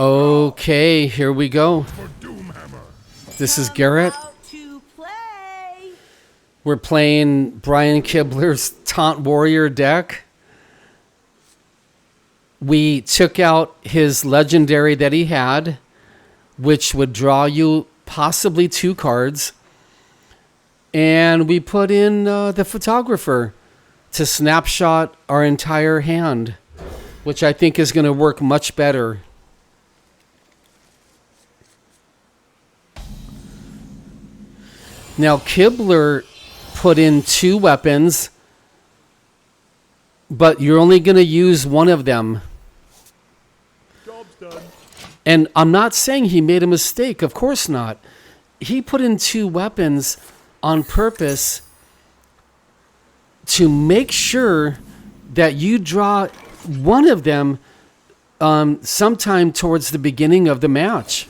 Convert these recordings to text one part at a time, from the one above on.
Okay, here we go. This is Garrett. We're playing Brian Kibler's Taunt Warrior deck. We took out his legendary that he had, which would draw you possibly 2 cards. And we put in the photographer to snapshot our entire hand, which I think is going to work much better. Now, Kibler put in 2 weapons, but you're only going to use one of them. Job's done. And I'm not saying he made a mistake. Of course not. He put in 2 weapons on purpose to make sure that you draw one of them sometime towards the beginning of the match.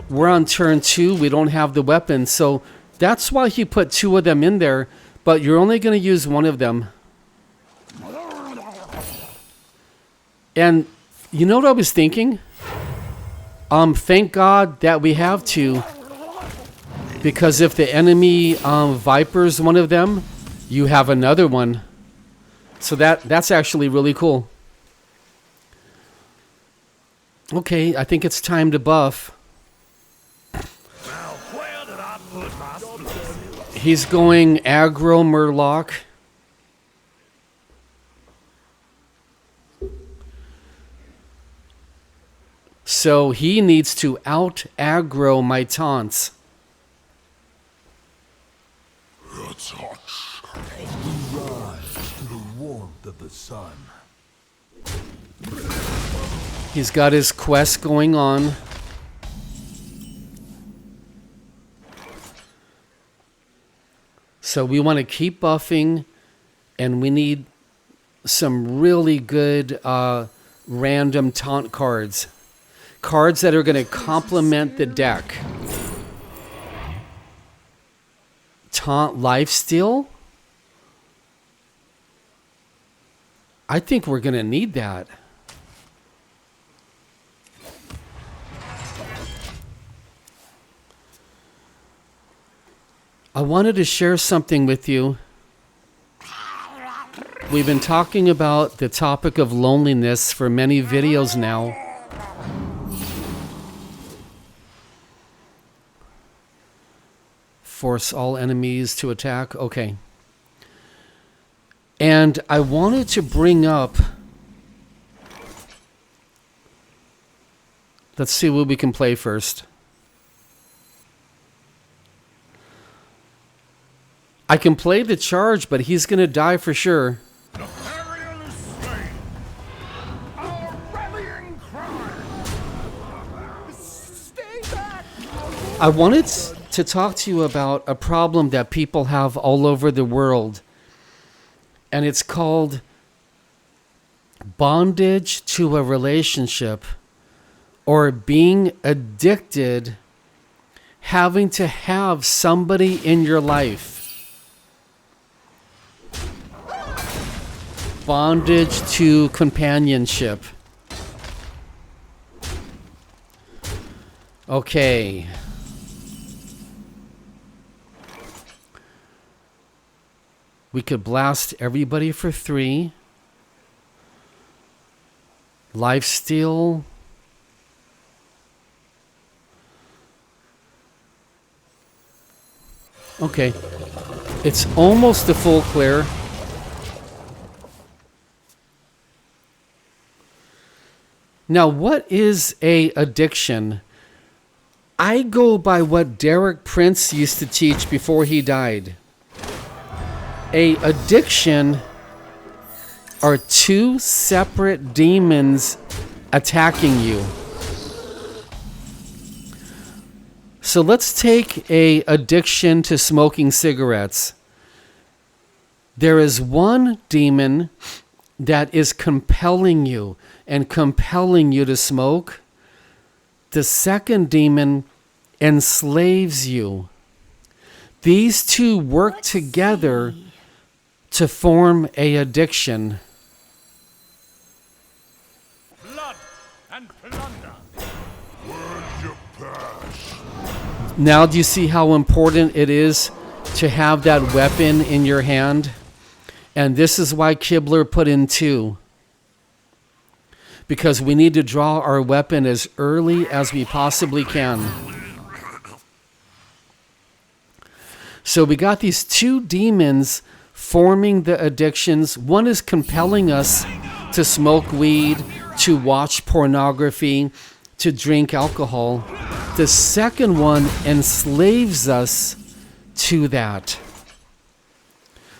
We're on turn 2. We don't have the weapon. So that's why he put 2 of them in there. But you're only going to use one of them. And you know what I was thinking? Thank God that we have 2. Because if the enemy vipers one of them, you have another one. So that's actually really cool. Okay, I think it's time to buff. He's going aggro Murloc. So he needs to out aggro my taunts. A touch. We rise to the warmth of the sun. He's got his quest going on. So we want to keep buffing, and we need some really good random taunt cards. Cards that are going to complement the deck. Taunt Lifesteal? I think we're going to need that. I wanted to share something with you. We've been talking about the topic of loneliness for many videos now. Force all enemies to attack. Okay. And I wanted to bring up... Let's see what we can play first. I can play the charge, but he's going to die for sure. I wanted to talk to you about a problem that people have all over the world. And it's called bondage to a relationship, or being addicted, having to have somebody in your life. Bondage to companionship. Okay. We could blast everybody for 3. Lifesteal. Okay. It's almost a full clear. Now, what is a addiction? I go by what Derek Prince used to teach before he died. A addiction are 2 separate demons attacking you. So let's take a addiction to smoking cigarettes. There is one demon that is compelling you to smoke. The second demon enslaves you. These 2 work together to form a addiction. Blood and Now do you see how important it is to have that weapon in your hand? And this is why Kibler put in 2. Because we need to draw our weapon as early as we possibly can. So we got these 2 demons forming the addictions. One is compelling us to smoke weed, to watch pornography, to drink alcohol. The second one enslaves us to that.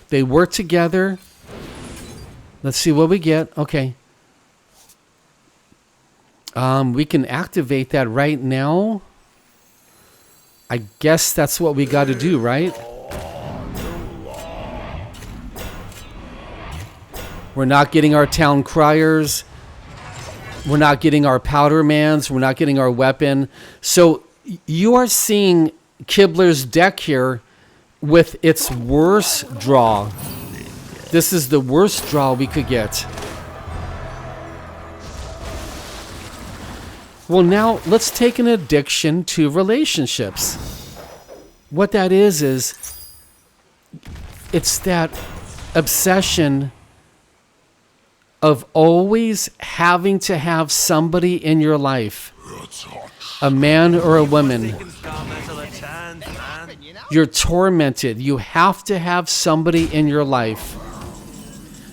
They work together. Let's see what we get. Okay. We can activate that right now. I guess that's what we got to do, right? We're not getting our town criers. We're not getting our powder mans. We're not getting our weapon. So you are seeing Kibler's deck here with its worst draw. This is the worst draw we could get. Well, now let's take an addiction to relationships. What that is it's that obsession of always having to have somebody in your life, a man or a woman. You're tormented. You have to have somebody in your life.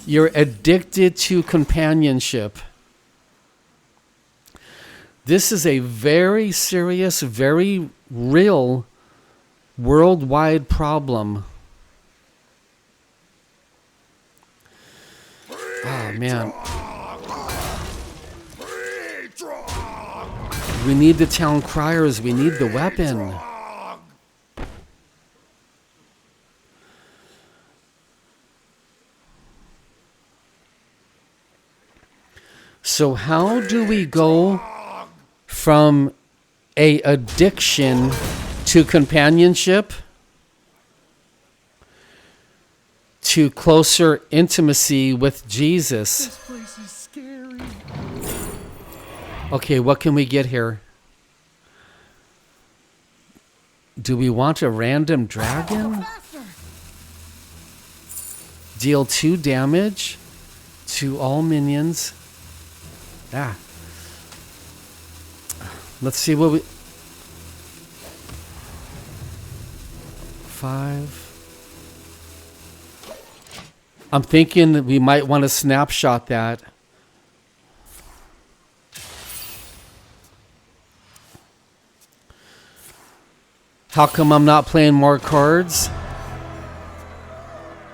You're addicted to companionship. This is a very serious, very real worldwide problem. Oh, man. We need the town criers. We need the weapon. So how do we go from a addiction to companionship to closer intimacy with Jesus? This place is scary. Okay, what can we get here? Do we want a random dragon? Deal 2 damage to all minions. Ah. Let's see what we... 5. I'm thinking that we might want to snapshot that. How come I'm not playing more cards?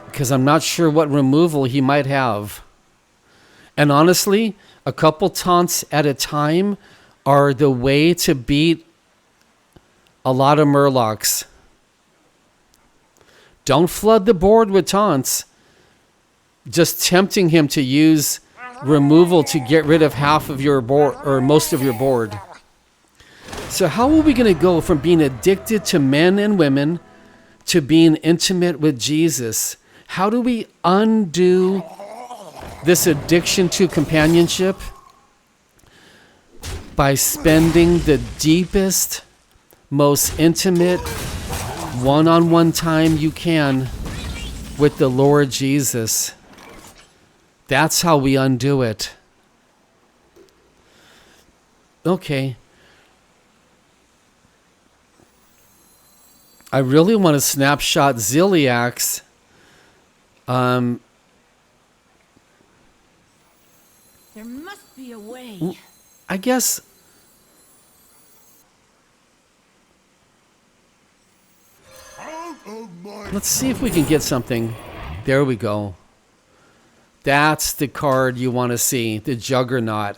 Because I'm not sure what removal he might have. And honestly, a couple taunts at a time are the way to beat a lot of Murlocs. Don't flood the board with taunts. Just tempting him to use removal to get rid of half of your board or most of your board. So how are we going to go from being addicted to men and women to being intimate with Jesus? How do we undo this addiction to companionship? By spending the deepest, most intimate, one-on-one time you can with the Lord Jesus. That's how we undo it. Okay. I really want to snapshot Ziliax. There must be a way. I guess... Let's see if we can get something. There we go. That's the card you want to see. The Juggernaut.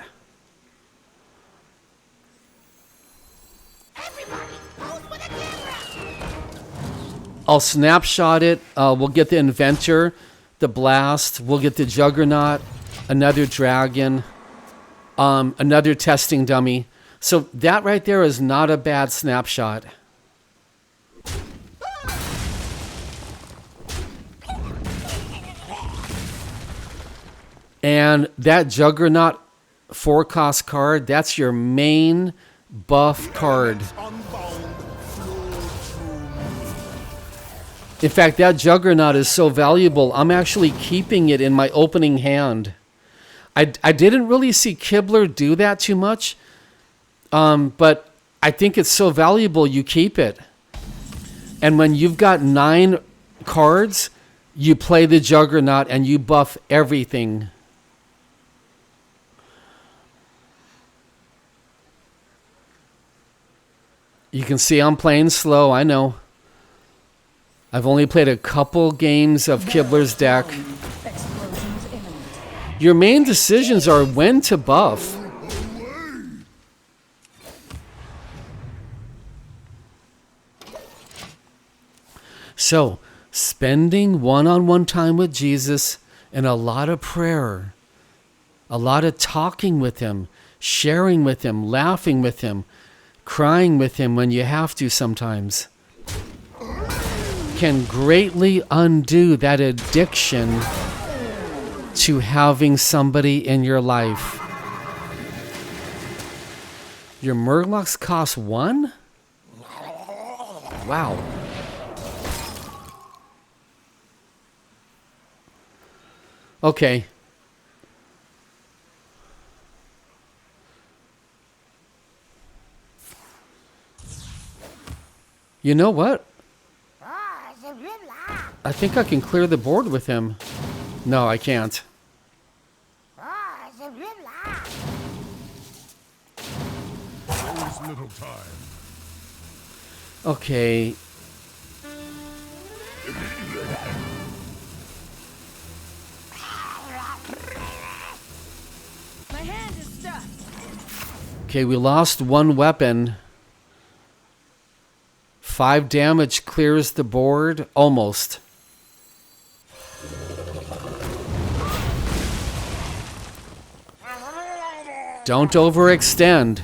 I'll snapshot it. We'll get the Inventor, the Blast. We'll get the Juggernaut, another Dragon, another Testing Dummy. So that right there is not a bad snapshot. And that Juggernaut 4-cost card, that's your main buff card. In fact, that Juggernaut is so valuable, I'm actually keeping it in my opening hand. I didn't really see Kibler do that too much, but I think it's so valuable you keep it. And when you've got 9 cards, you play the Juggernaut and you buff everything. You can see I'm playing slow, I know. I've only played a couple games of Kibler's deck. Explosions imminent. Your main decisions are when to buff. So, spending one-on-one time with Jesus and a lot of prayer, a lot of talking with him, sharing with him, laughing with him, crying with him when you have to sometimes, can greatly undo that addiction to having somebody in your life. Your Murlocs cost 1? Wow. Okay. You know what? I think I can clear the board with him. No, I can't. There's little time. Okay. My hand is stuck. Okay, we lost 1 weapon. 5 damage clears the board. Almost. Don't overextend.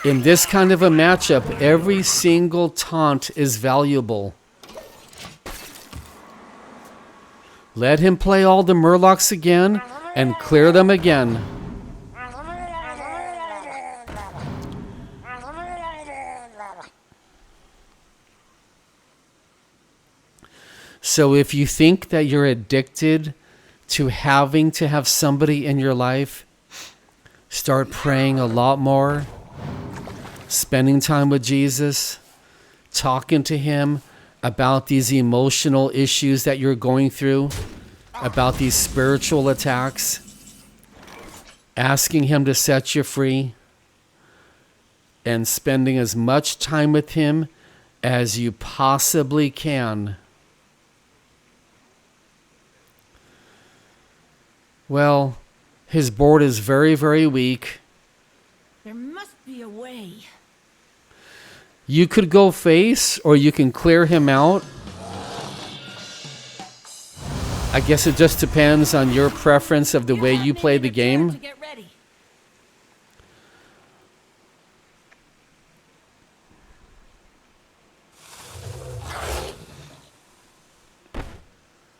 In this kind of a matchup, every single taunt is valuable. Let him play all the Murlocs again and clear them again. So if you think that you're addicted to having to have somebody in your life, start praying a lot more, spending time with Jesus, talking to him about these emotional issues that you're going through, about these spiritual attacks, asking him to set you free, and spending as much time with him as you possibly can. Well, his board is very, very weak. There must be a way. You could go face, or you can clear him out. I guess it just depends on your preference of the way you play the game. To get ready.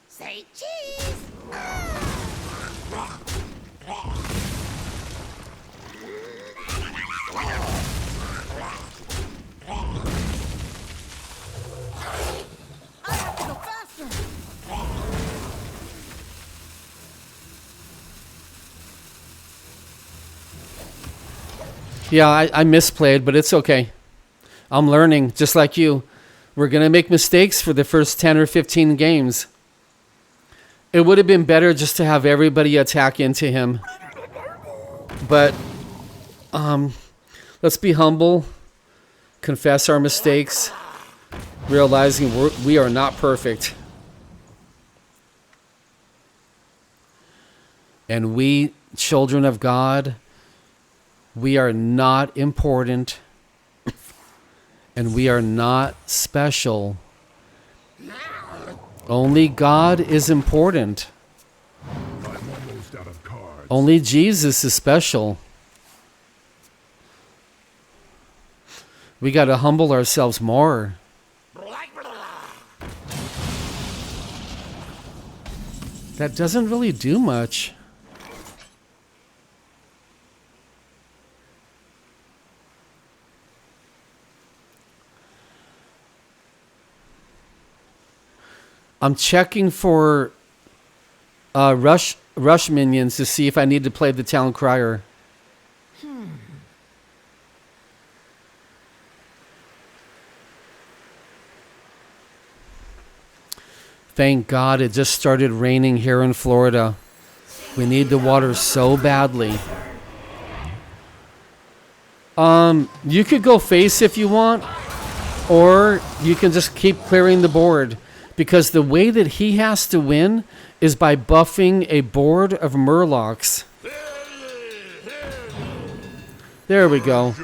Say cheese. I have to go faster. Yeah, I misplayed, but it's okay. I'm learning, just like you. We're going to make mistakes for the first 10 or 15 games. It would have been better just to have everybody attack into him. But let's be humble, confess our mistakes, realizing we are not perfect. And we, children of God, we are not important, and we are not special. Only God is important. I'm almost out of cards. Only Jesus is special. We got to humble ourselves more. That doesn't really do much. I'm checking for rush minions to see if I need to play the Town Crier. Thank God it just started raining here in Florida. We need the water so badly. You could go face if you want, or you can just keep clearing the board, because the way that he has to win is by buffing a board of Murlocs. There we go.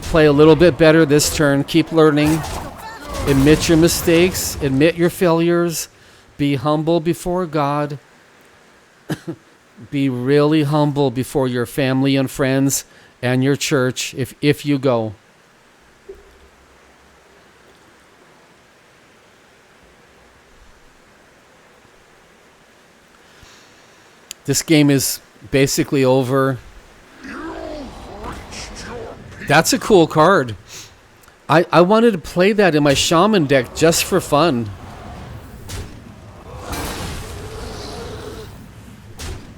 Play a little bit better this turn. Keep learning. Admit your mistakes. Admit your failures. Be humble before God. Be really humble before your family and friends and your church if you go. This game is basically over. That's a cool card. I wanted to play that in my shaman deck just for fun.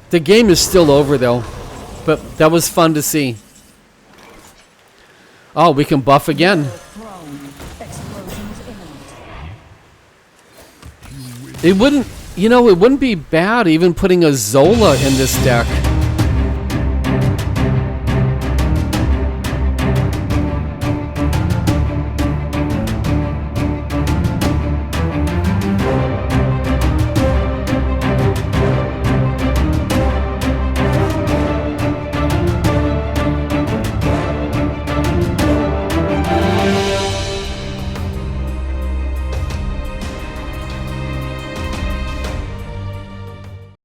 The game is still over though, but that was fun to see. Oh, we can buff again. It wouldn't be bad even putting a Zola in this deck.